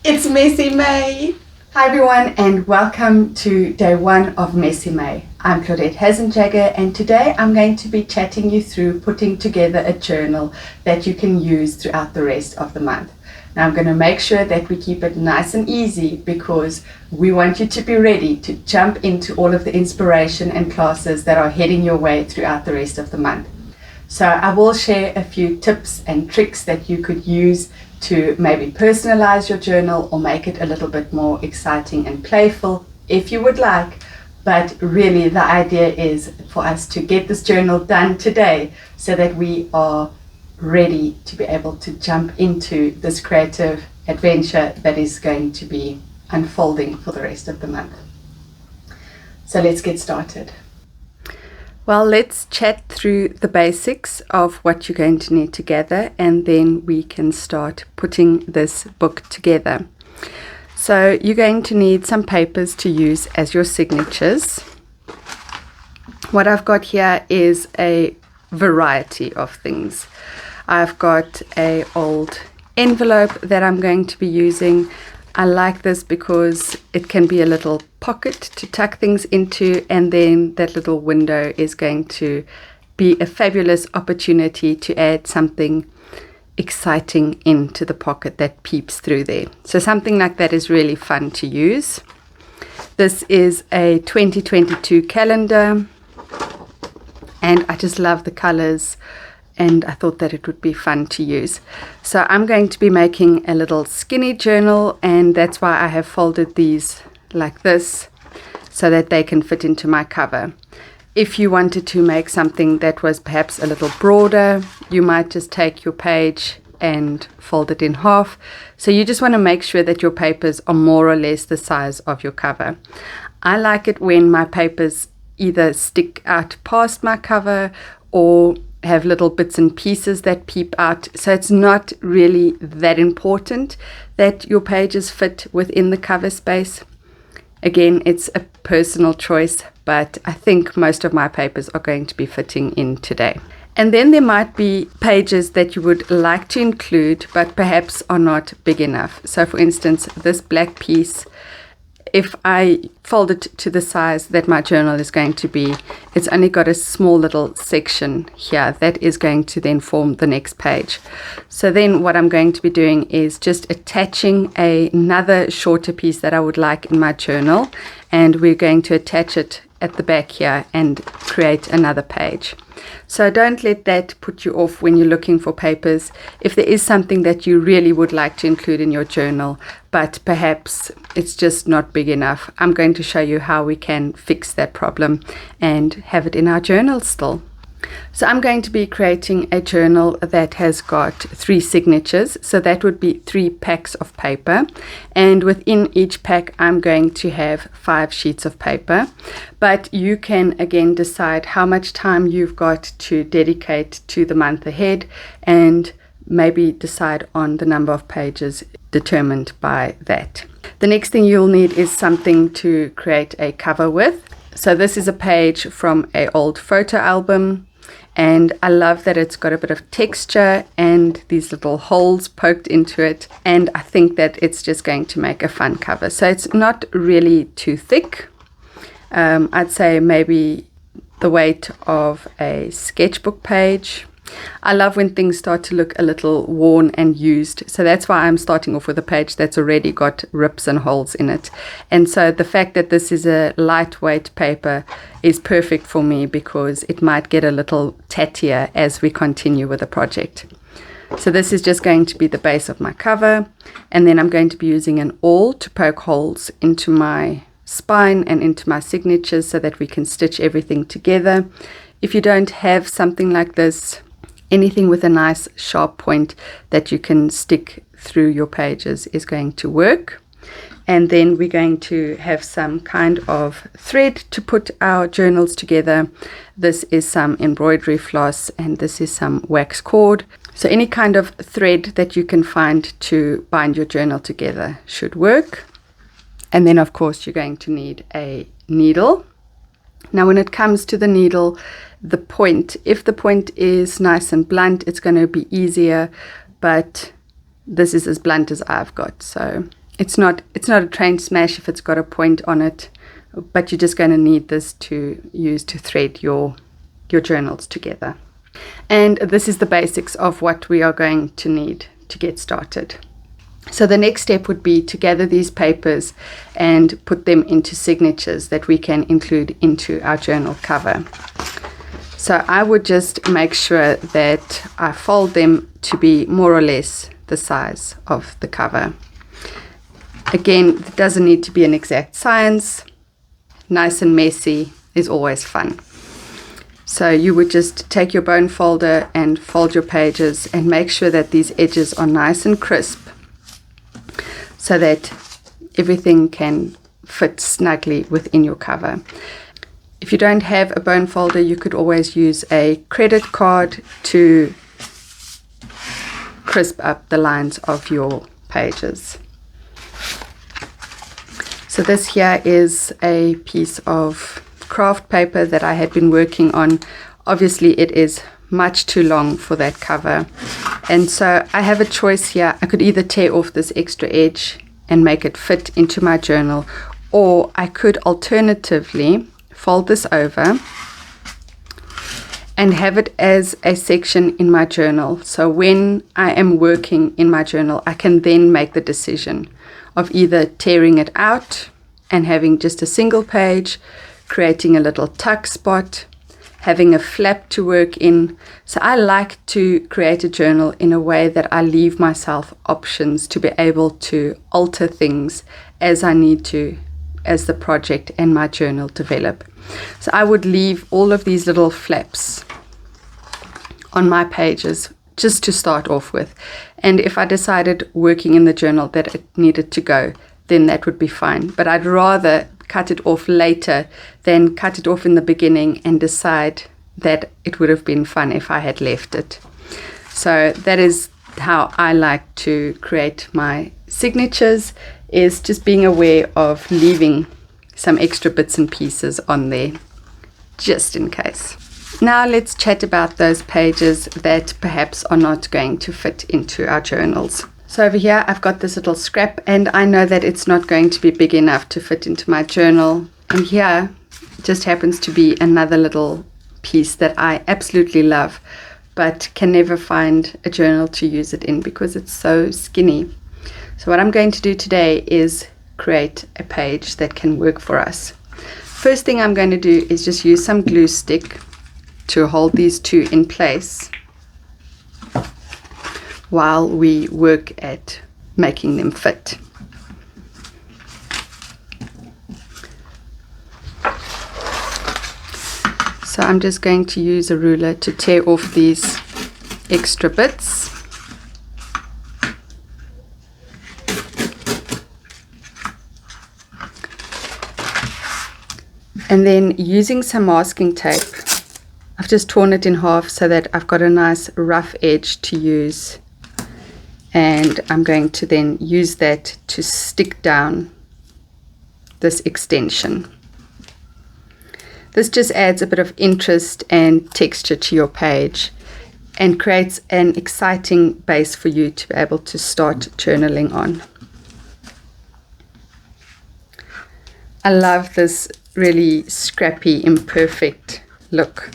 It's Messy May! Hi everyone and welcome to day one of Messy May. I'm Claudette Hasenjager and today I'm going to be chatting you through putting together a journal that you can use throughout the rest of the month. Now I'm going to make sure that we keep it nice and easy because we want you to be ready to jump into all of the inspiration and classes that are heading your way throughout the rest of the month. So I will share a few tips and tricks that you could use to maybe personalize your journal or make it a little bit more exciting and playful if you would like. But really the idea is for us to get this journal done today so that we are ready to be able to jump into this creative adventure that is going to be unfolding for the rest of the month. So let's get started. Well, let's chat through the basics of what you're going to need to gather, and then we can start putting this book together. So you're going to need some papers to use as your signatures. What I've got here is a variety of things. I've got an old envelope that I'm going to be using. I like this because it can be a little pocket to tuck things into, and then that little window is going to be a fabulous opportunity to add something exciting into the pocket that peeps through there. So something like that is really fun to use. This is a 2022 calendar and I just love the colors, and I thought that it would be fun to use. So I'm going to be making a little skinny journal, and that's why I have folded these like this so that they can fit into my cover. If you wanted to make something that was perhaps a little broader, you might just take your page and fold it in half. So you just want to make sure that your papers are more or less the size of your cover. I like it when my papers either stick out past my cover or have little bits and pieces that peep out. So it's not really that important that your pages fit within the cover space. Again, it's a personal choice, but I think most of my papers are going to be fitting in today. And then there might be pages that you would like to include, but perhaps are not big enough. So for instance, this black piece, if I fold it to the size that my journal is going to be, it's only got a small little section here that is going to then form the next page. So then what I'm going to be doing is just attaching another shorter piece that I would like in my journal, and we're going to attach it at the back here and create another page. So don't let that put you off when you're looking for papers. If there is something that you really would like to include in your journal, but perhaps it's just not big enough, I'm going to show you how we can fix that problem and have it in our journal still. So I'm going to be creating a journal that has got 3 signatures. So that would be 3 packs of paper. And within each pack, I'm going to have 5 sheets of paper. But you can again decide how much time you've got to dedicate to the month ahead, and maybe decide on the number of pages determined by that. The next thing you'll need is something to create a cover with. So this is a page from an old photo album, and I love that it's got a bit of texture and these little holes poked into it, and I think that it's just going to make a fun cover. So it's not really too thick. I'd say maybe the weight of a sketchbook page. I love when things start to look a little worn and used, so that's why I'm starting off with a page that's already got rips and holes in it. And so the fact that this is a lightweight paper is perfect for me because it might get a little tattier as we continue with the project. So this is just going to be the base of my cover, and then I'm going to be using an awl to poke holes into my spine and into my signatures so that we can stitch everything together. If you don't have something like this, anything with a nice sharp point that you can stick through your pages is going to work. And then we're going to have some kind of thread to put our journals together. This is some embroidery floss and this is some wax cord. So any kind of thread that you can find to bind your journal together should work. And then of course you're going to need a needle. Now when it comes to the needle, the point, if the point is nice and blunt, it's going to be easier, but this is as blunt as I've got. So It's not a train smash if it's got a point on it, but you're just going to need this to use to thread your journals together. And this is the basics of what we are going to need to get started. So the next step would be to gather these papers and put them into signatures that we can include into our journal cover. So I would just make sure that I fold them to be more or less the size of the cover. Again, it doesn't need to be an exact science. Nice and messy is always fun. So you would just take your bone folder and fold your pages and make sure that these edges are nice and crisp so that everything can fit snugly within your cover. If you don't have a bone folder, you could always use a credit card to crisp up the lines of your pages. So this here is a piece of craft paper that I had been working on. Obviously it is much too long for that cover, and so I have a choice here. I could either tear off this extra edge and make it fit into my journal, or I could alternatively fold this over and have it as a section in my journal. So when I am working in my journal, I can then make the decision of either tearing it out and having just a single page, creating a little tuck spot, having a flap to work in. So I like to create a journal in a way that I leave myself options to be able to alter things as I need to, as the project and my journal develop. So I would leave all of these little flaps on my pages just to start off with. And if I decided working in the journal that it needed to go, then that would be fine. But I'd rather cut it off later than cut it off in the beginning and decide that it would have been fun if I had left it. So that is how I like to create my signatures, is just being aware of leaving some extra bits and pieces on there just in case. Now let's chat about those pages that perhaps are not going to fit into our journals. So over here I've got this little scrap, and I know that it's not going to be big enough to fit into my journal. And here just happens to be another little piece that I absolutely love, but can never find a journal to use it in because it's so skinny. So what I'm going to do today is create a page that can work for us. First thing I'm going to do is just use some glue stick to hold these two in place while we work at making them fit. So I'm just going to use a ruler to tear off these extra bits. And then using some masking tape, I've just torn it in half so that I've got a nice rough edge to use. And I'm going to then use that to stick down this extension. This just adds a bit of interest and texture to your page and creates an exciting base for you to be able to start journaling on. I love this really scrappy, imperfect look.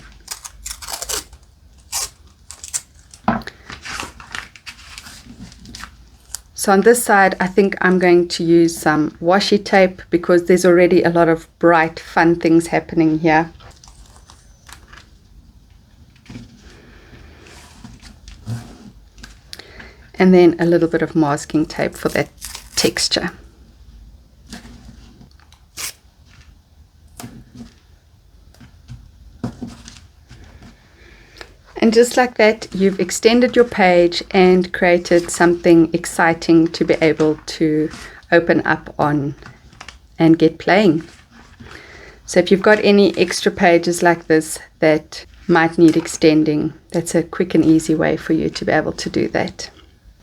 So on this side, I think I'm going to use some washi tape because there's already a lot of bright, fun things happening here. And then a little bit of masking tape for that texture. And just like that, you've extended your page and created something exciting to be able to open up on and get playing. So if you've got any extra pages like this that might need extending, that's a quick and easy way for you to be able to do that.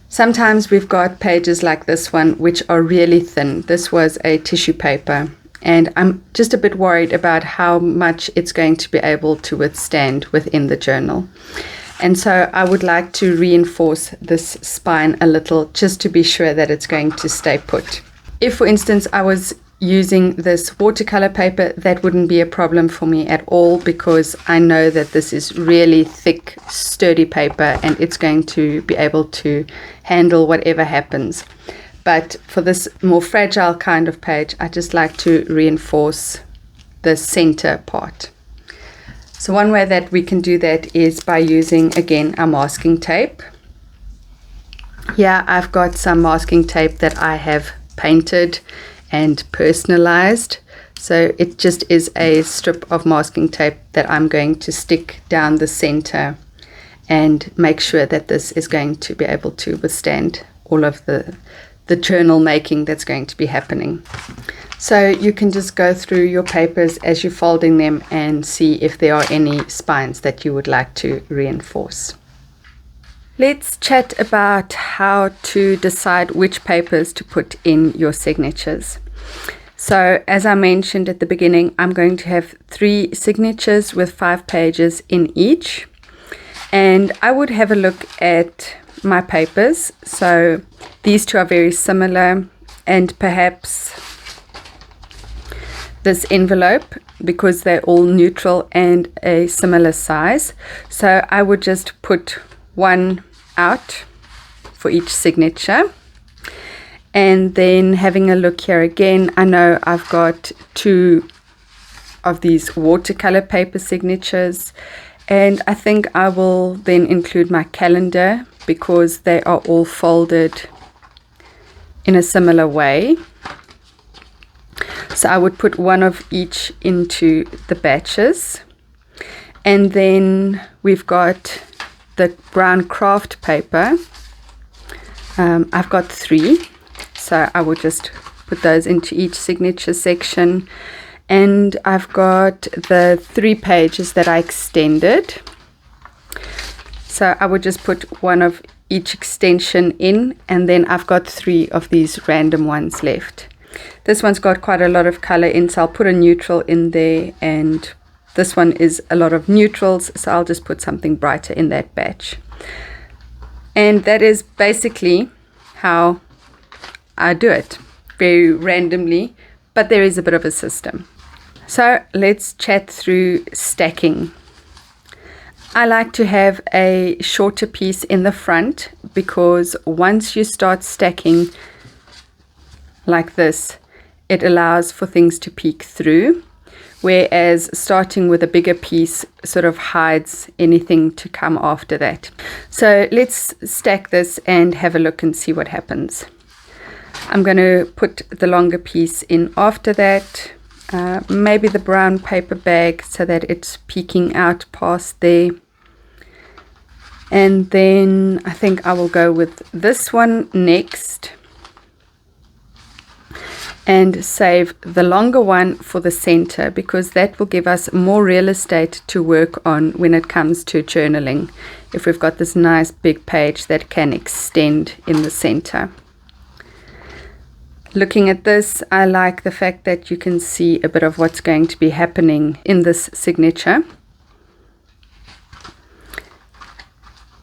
Sometimes we've got pages like this one which are really thin. This was a tissue paper, and I'm just a bit worried about how much it's going to be able to withstand within the journal. And so I would like to reinforce this spine a little just to be sure that it's going to stay put. If, for instance, I was using this watercolor paper, that wouldn't be a problem for me at all, because I know that this is really thick, sturdy paper and it's going to be able to handle whatever happens. But for this more fragile kind of page, I just like to reinforce the center part. So one way that we can do that is by using, again, our masking tape. Here I've got some masking tape that I have painted and personalized. So it just is a strip of masking tape that I'm going to stick down the center and make sure that this is going to be able to withstand all of the journal making that's going to be happening. So you can just go through your papers as you're folding them and see if there are any spines that you would like to reinforce. Let's chat about how to decide which papers to put in your signatures. So as I mentioned at the beginning, I'm going to have 3 signatures with 5 pages in each. And I would have a look at my papers. So these two are very similar, and perhaps this envelope, because they're all neutral and a similar size. So I would just put one out for each signature. And then having a look here again, I know I've got 2 of these watercolor paper signatures, and I think I will then include my calendar because they are all folded in a similar way. So I would put one of each into the batches. And then we've got the brown craft paper. I've got 3, so I will just put those into each signature section. And I've got the 3 pages that I extended, so I would just put one of each extension in, and then I've got 3 of these random ones left. This one's got quite a lot of color in, so I'll put a neutral in there, and this one is a lot of neutrals, so I'll just put something brighter in that batch. And that is basically how I do it, very randomly, but there is a bit of a system. So let's chat through stacking. I like to have a shorter piece in the front, because once you start stacking like this, it allows for things to peek through, whereas starting with a bigger piece sort of hides anything to come after that. So let's stack this and have a look and see what happens. I'm going to put the longer piece in after that, maybe the brown paper bag so that it's peeking out past there. And then I think I will go with this one next and save the longer one for the center, because that will give us more real estate to work on when it comes to journaling, if we've got this nice big page that can extend in the center. Looking at this, I like the fact that you can see a bit of what's going to be happening in this signature.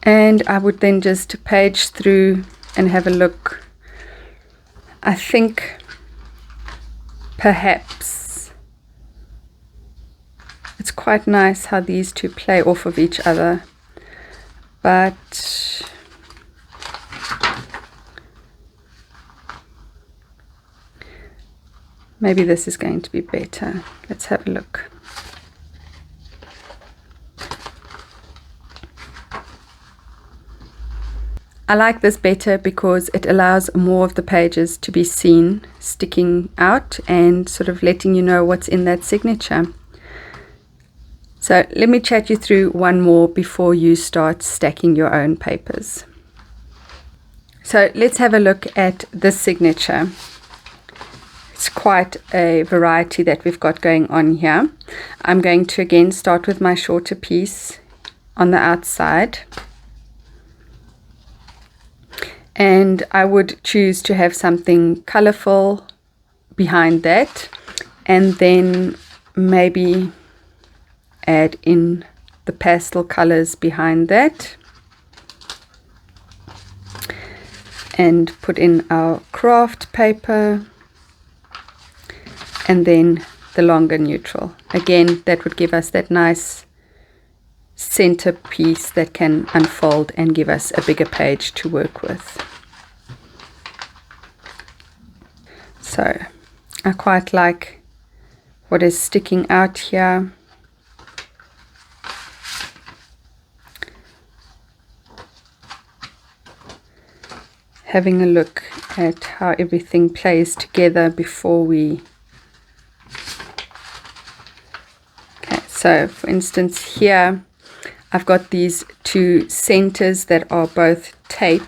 And I would then just page through and have a look. I think perhaps it's quite nice how these two play off of each other, but maybe this is going to be better. Let's have a look. I like this better because it allows more of the pages to be seen sticking out and sort of letting you know what's in that signature. So let me chat you through one more before you start stacking your own papers. So let's have a look at this signature. It's quite a variety that we've got going on here. I'm going to again start with my shorter piece on the outside. And I would choose to have something colorful behind that, and then maybe add in the pastel colors behind that, and put in our craft paper and then the longer neutral. Again, that would give us that nice center piece that can unfold and give us a bigger page to work with. So I quite like what is sticking out here. Having a look at how everything plays together before we... Okay, so for instance here I've got these two centers that are both tape,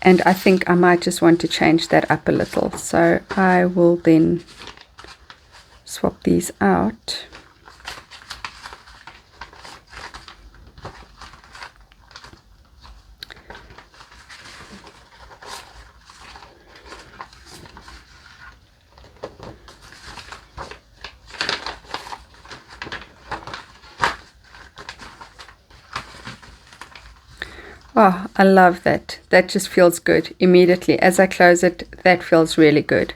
and I think I might just want to change that up a little. So I will then swap these out. Oh, I love that. That just feels good immediately. As I close it, that feels really good.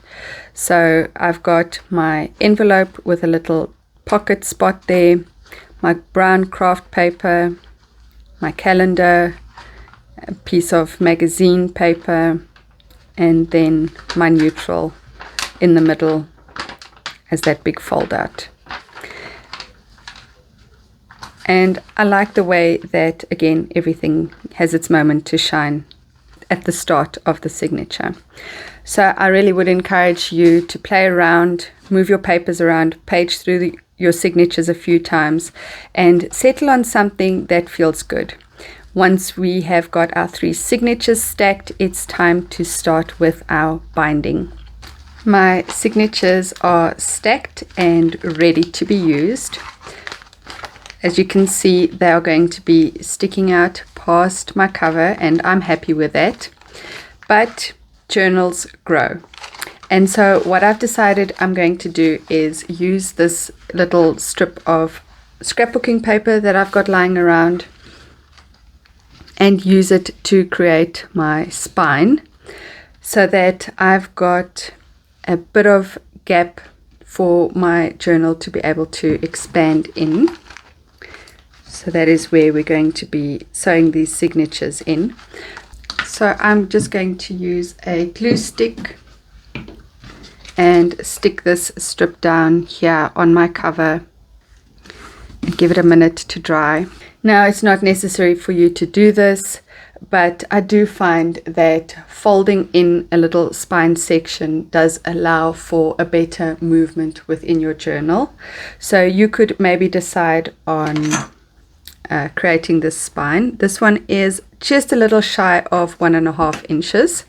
So I've got my envelope with a little pocket spot there, my brown craft paper, my calendar, a piece of magazine paper, and then my neutral in the middle as that big fold out. And I like the way that, again, everything has its moment to shine at the start of the signature. So I really would encourage you to play around, move your papers around, page through your signatures a few times, and settle on something that feels good. Once we have got our 3 signatures stacked, it's time to start with our binding. My signatures are stacked and ready to be used. As you can see, they are going to be sticking out past my cover, and I'm happy with that. But journals grow. And so what I've decided I'm going to do is use this little strip of scrapbooking paper that I've got lying around and use it to create my spine, so that I've got a bit of gap for my journal to be able to expand in. So that is where we're going to be sewing these signatures in. So I'm just going to use a glue stick and stick this strip down here on my cover and give it a minute to dry. Now, it's not necessary for you to do this, but I do find that folding in a little spine section does allow for a better movement within your journal. So you could maybe decide on creating this spine. This one is just a little shy of 1.5 inches,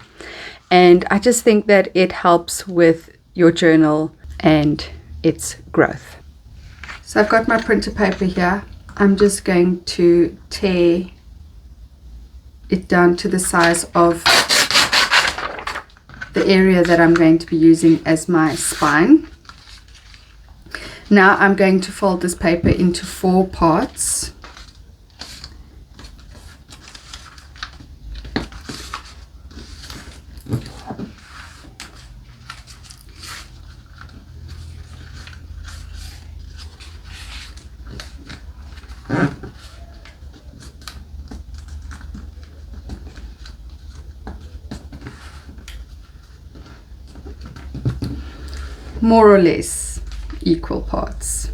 and I just think that it helps with your journal and its growth. So I've got my printer paper here. I'm just going to tear it down to the size of the area that I'm going to be using as my spine. Now I'm going to fold this paper into 4 parts. More or less equal parts.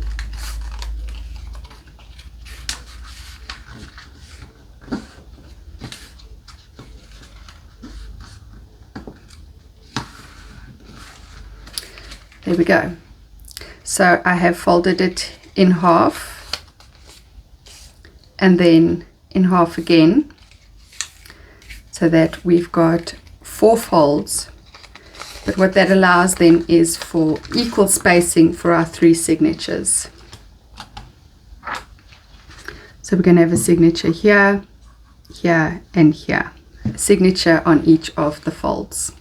There we go. So I have folded it in half and then in half again, so that we've got 4 folds. But what that allows then is for equal spacing for our 3 signatures. So we're going to have a signature here, here, and here. A signature on each of the folds.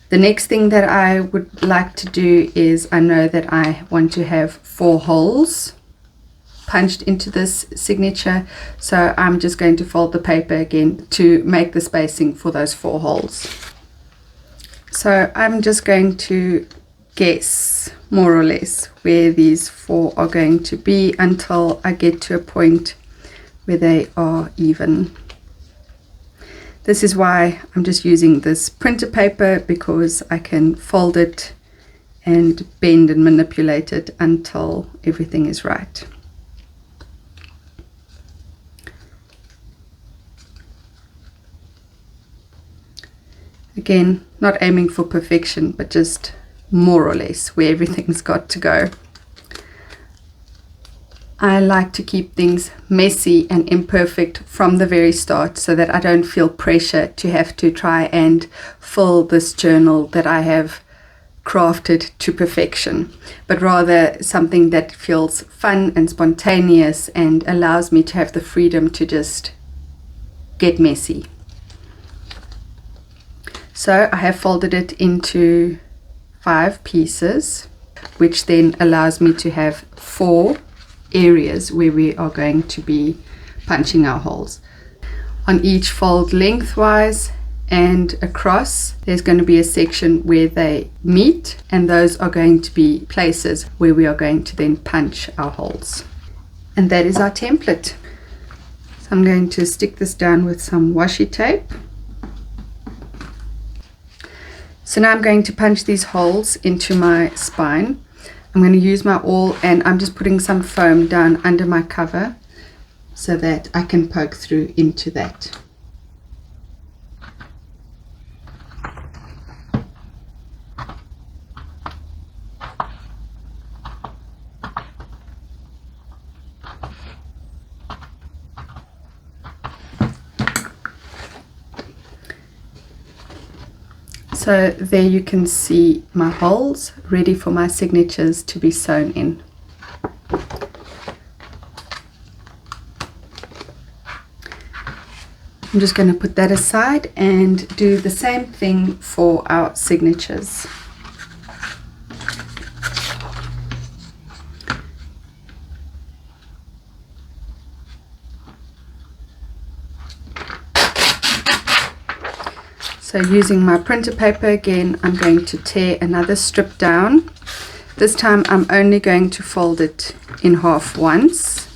The next thing that I would like to do is, I know that I want to have 4 holes punched into this signature. So I'm just going to fold the paper again to make the spacing for those 4 holes. So I'm just going to guess more or less where these 4 are going to be until I get to a point where they are even. This is why I'm just using this printer paper, because I can fold it and bend and manipulate it until everything is right. Again, not aiming for perfection, but just more or less where everything's got to go. I like to keep things messy and imperfect from the very start, so that I don't feel pressure to have to try and fill this journal that I have crafted to perfection, but rather something that feels fun and spontaneous and allows me to have the freedom to just get messy. So I have folded it into 5 pieces, which then allows me to have 4 areas where we are going to be punching our holes. On each fold lengthwise and across, there's going to be a section where they meet, and those are going to be places where we are going to then punch our holes. And that is our template. So I'm going to stick this down with some washi tape. So now I'm going to punch these holes into my spine. I'm going to use my awl, and I'm just putting some foam down under my cover so that I can poke through into that. So there you can see my holes ready for my signatures to be sewn in. I'm just going to put that aside and do the same thing for our signatures. So using my printer paper again, I'm going to tear another strip down. This time I'm only going to fold it in half once.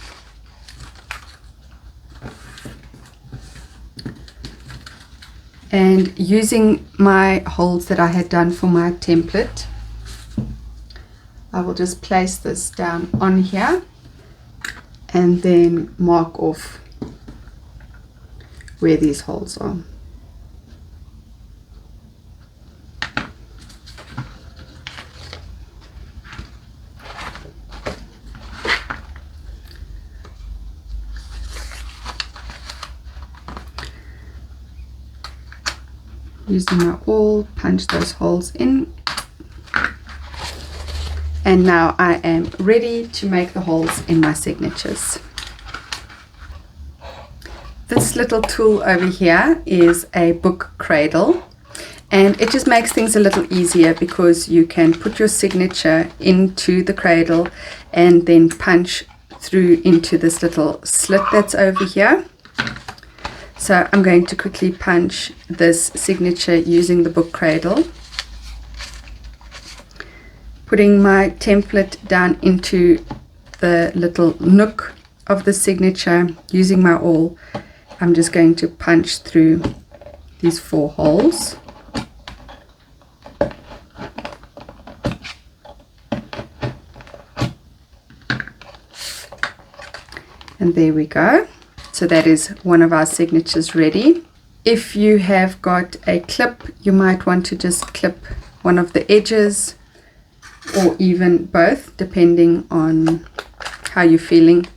And using my holes that I had done for my template, I will just place this down on here and then mark off where these holes are. Using my awl, punch those holes in, and now I am ready to make the holes in my signatures. This little tool over here is a book cradle, and it just makes things a little easier because you can put your signature into the cradle and then punch through into this little slit that's over here. So I'm going to quickly punch this signature using the book cradle, putting my template down into the little nook of the signature. Using my awl, I'm just going to punch through these 4 holes. And there we go. So that is one of our signatures ready. If you have got a clip, you might want to just clip one of the edges, or even both, depending on how you're feeling,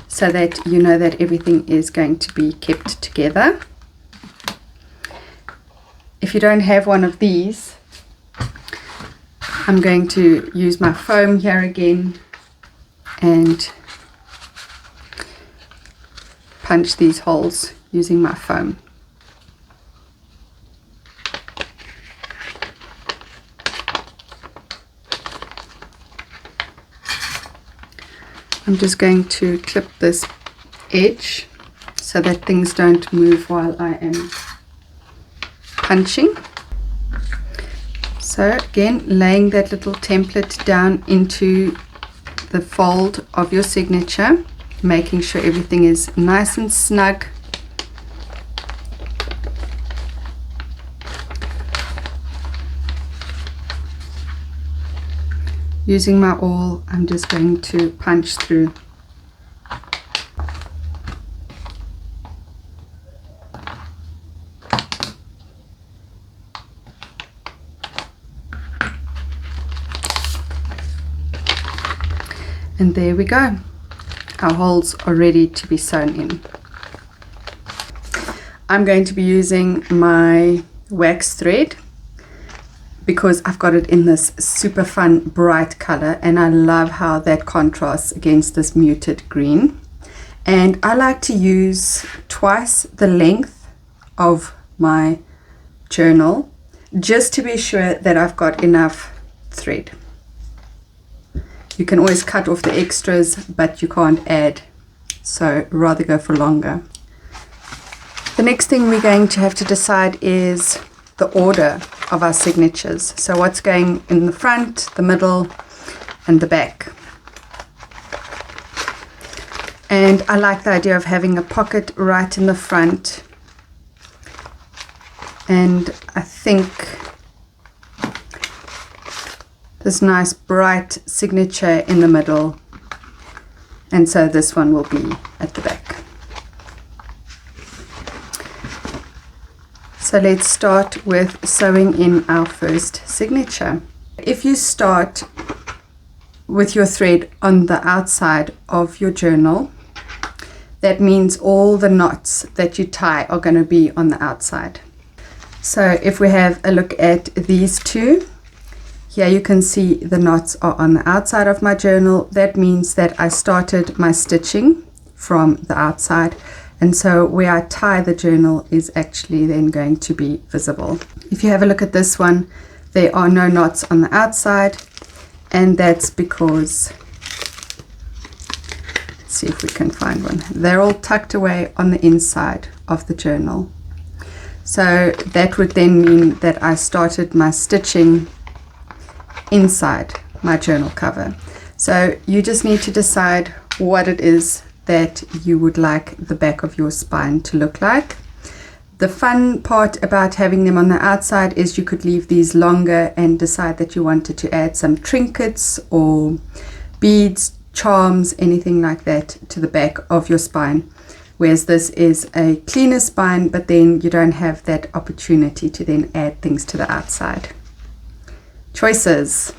so that you know that everything is going to be kept together. If you don't have one of these, I'm going to use my foam here again and punch these holes using my foam. I'm just going to clip this edge so that things don't move while I am punching. So again, laying that little template down into the fold of your signature, making sure everything is nice and snug. Using my awl, I'm just going to punch through. And there we go. Our holes are ready to be sewn in. I'm going to be using my wax thread because I've got it in this super fun bright color, and I love how that contrasts against this muted green. And I like to use twice the length of my journal just to be sure that I've got enough thread. You can always cut off the extras, but you can't add, so rather go for longer. The next thing we're going to have to decide is the order of our signatures. So what's going in the front, the middle, and the back. And I like the idea of having a pocket right in the front, and I think this nice bright signature in the middle, and so this one will be at the back. So let's start with sewing in our first signature. If you start with your thread on the outside of your journal, that means all the knots that you tie are going to be on the outside. So if we have a look at these two, here you can see the knots are on the outside of my journal. That means that I started my stitching from the outside, and so where I tie the journal is actually then going to be visible. If you have a look at this one, there are no knots on the outside, and that's because, let's see if we can find one. They're all tucked away on the inside of the journal. So that would then mean that I started my stitching inside my journal cover. So you just need to decide what it is that you would like the back of your spine to look like. The fun part about having them on the outside is you could leave these longer and decide that you wanted to add some trinkets or beads, charms, anything like that to the back of your spine. Whereas this is a cleaner spine, but then you don't have that opportunity to then add things to the outside. Choices.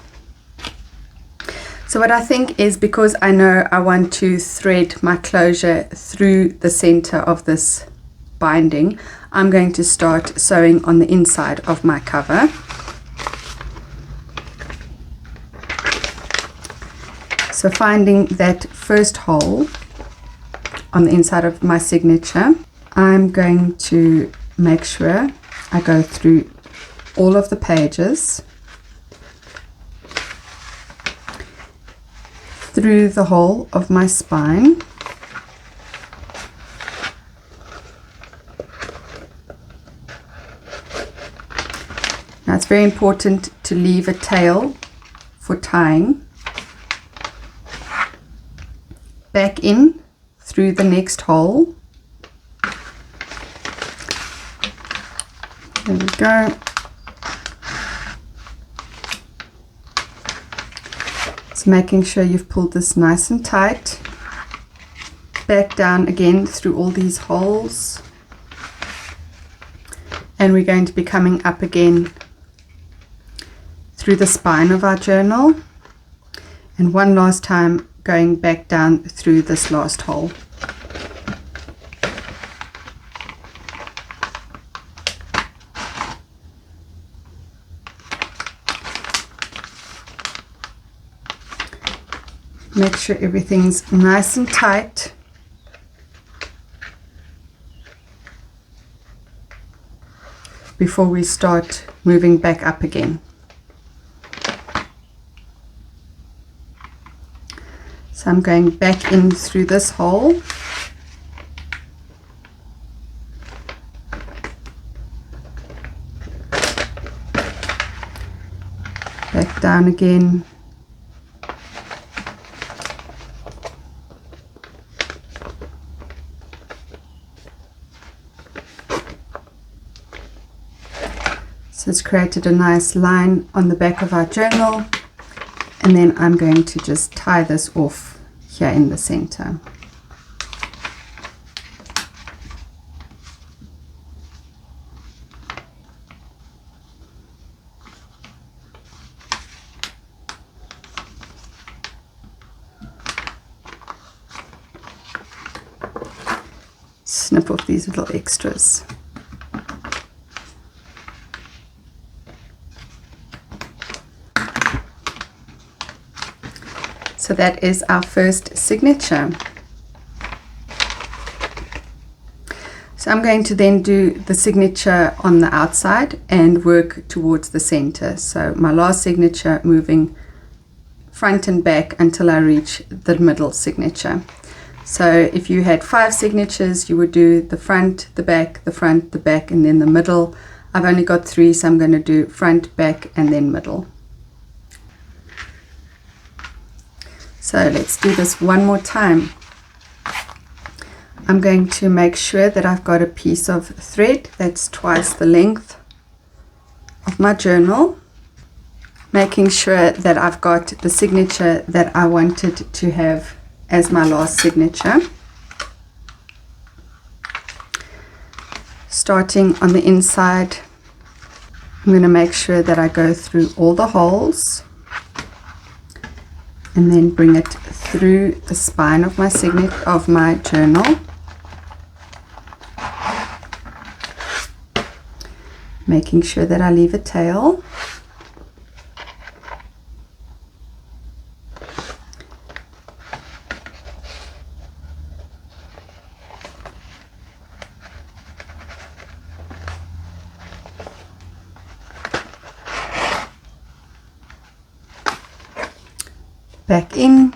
So what I think is, because I know I want to thread my closure through the center of this binding, I'm going to start sewing on the inside of my cover. So finding that first hole on the inside of my signature, I'm going to make sure I go through all of the pages, through the hole of my spine, now it's very important to leave a tail for tying, back in through the next hole. There we go. So making sure you've pulled this nice and tight, back down again through all these holes, and we're going to be coming up again through the spine of our journal, and one last time going back down through this last hole. Make sure everything's nice and tight. Before we start moving back up again. So I'm going back in through this hole. Back down again. So it's created a nice line on the back of our journal, and then I'm going to just tie this off here in the center. Snip off these little extras. So that is our first signature. So I'm going to then do the signature on the outside and work towards the center. So my last signature moving front and back until I reach the middle signature. So if you had 5 signatures, you would do the front, the back, the front, the back, and then the middle. I've only got 3, so I'm going to do front, back, and then middle. So let's do this one more time. I'm going to make sure that I've got a piece of thread that's twice the length of my journal, making sure that I've got the signature that I wanted to have as my last signature. Starting on the inside, I'm going to make sure that I go through all the holes and then bring it through the spine of my journal, making sure that I leave a tail. Back in,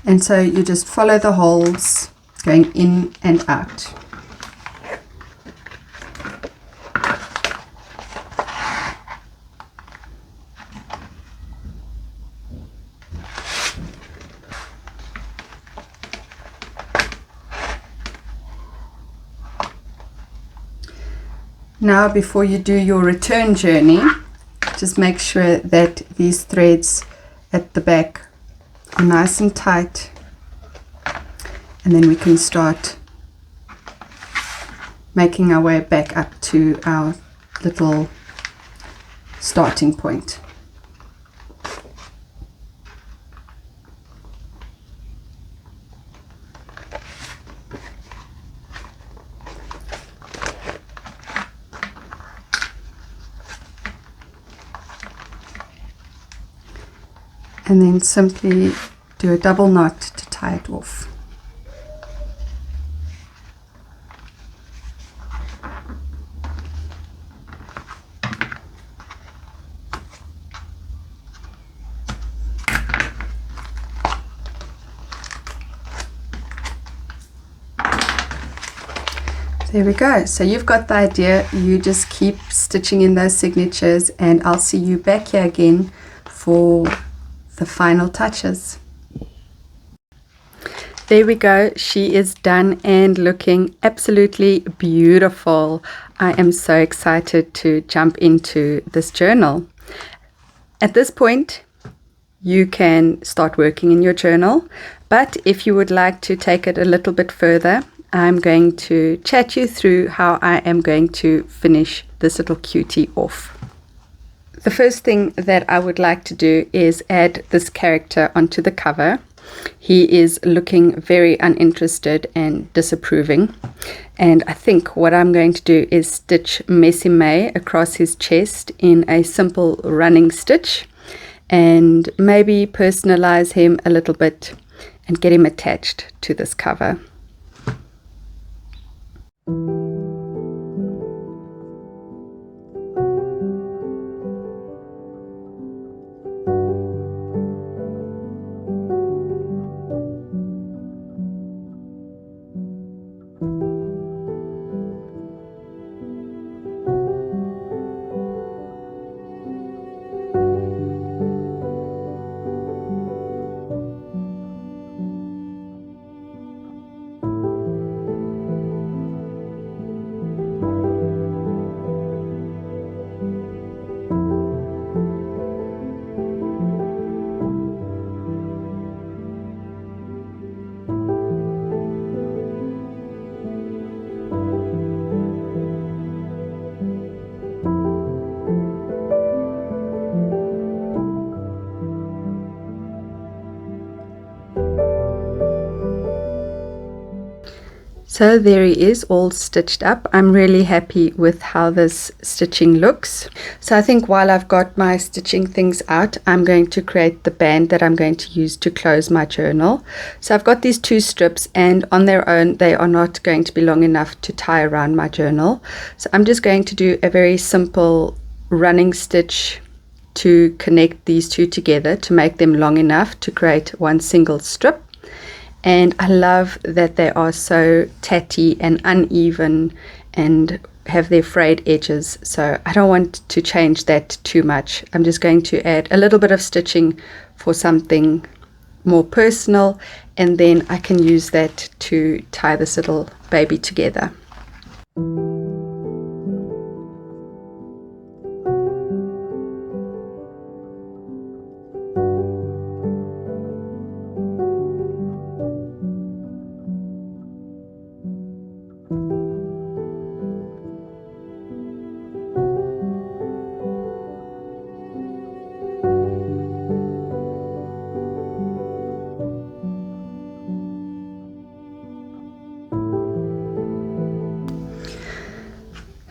and so you just follow the holes going in and out. Now before you do your return journey, just make sure that these threads at the back are nice and tight, and then we can start making our way back up to our little starting point. And then simply do a double knot to tie it off. There we go. So you've got the idea. You just keep stitching in those signatures, and I'll see you back here again for the final touches. There we go. She is done and looking absolutely beautiful. I am so excited to jump into this journal. At this point, you can start working in your journal, but if you would like to take it a little bit further, I'm going to chat you through how I am going to finish this little cutie off. The first thing that I would like to do is add this character onto the cover. He is looking very uninterested and disapproving, and I think what I'm going to do is stitch Messy May across his chest in a simple running stitch, and maybe personalize him a little bit and get him attached to this cover. So there he is, all stitched up. I'm really happy with how this stitching looks. So I think while I've got my stitching things out, I'm going to create the band that I'm going to use to close my journal. So I've got these 2 strips, and on their own they are not going to be long enough to tie around my journal. So I'm just going to do a very simple running stitch to connect these 2 together to make them long enough to create one single strip. And I love that they are so tatty and uneven and have their frayed edges, so I don't want to change that too much. I'm just going to add a little bit of stitching for something more personal, and then I can use that to tie this little baby together.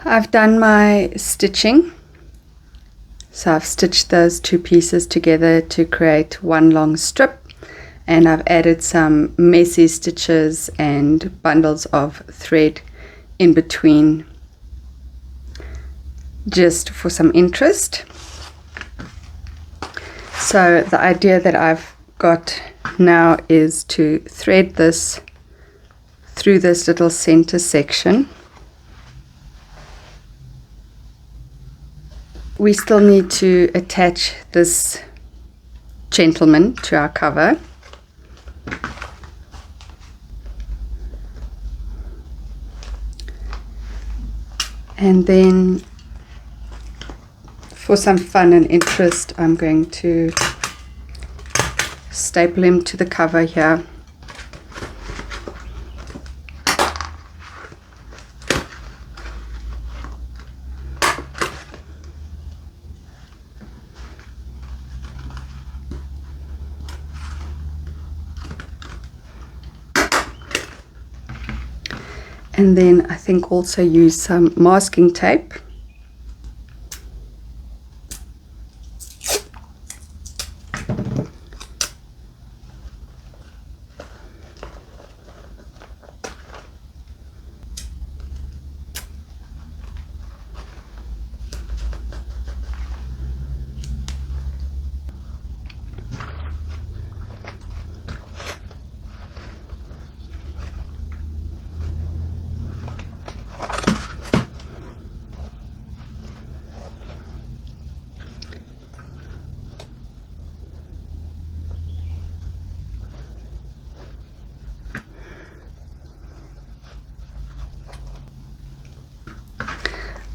I've done my stitching, so I've stitched those 2 pieces together to create one long strip, and I've added some messy stitches and bundles of thread in between just for some interest. So the idea that I've got now is to thread this through this little center section. We still need to attach this gentleman to our cover. And then for some fun and interest, I'm going to staple him to the cover here. And then I think also use some masking tape.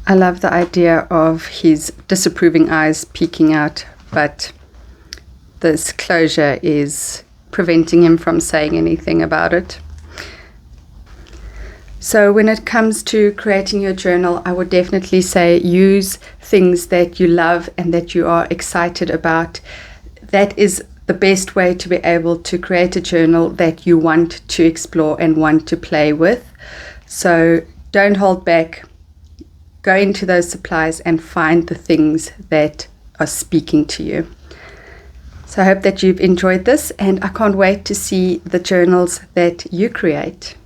I love the idea of his disapproving eyes peeking out, but this closure is preventing him from saying anything about it. So when it comes to creating your journal, I would definitely say use things that you love and that you are excited about. That is the best way to be able to create a journal that you want to explore and want to play with. So don't hold back. Go into those supplies and find the things that are speaking to you. So I hope that you've enjoyed this, and I can't wait to see the journals that you create.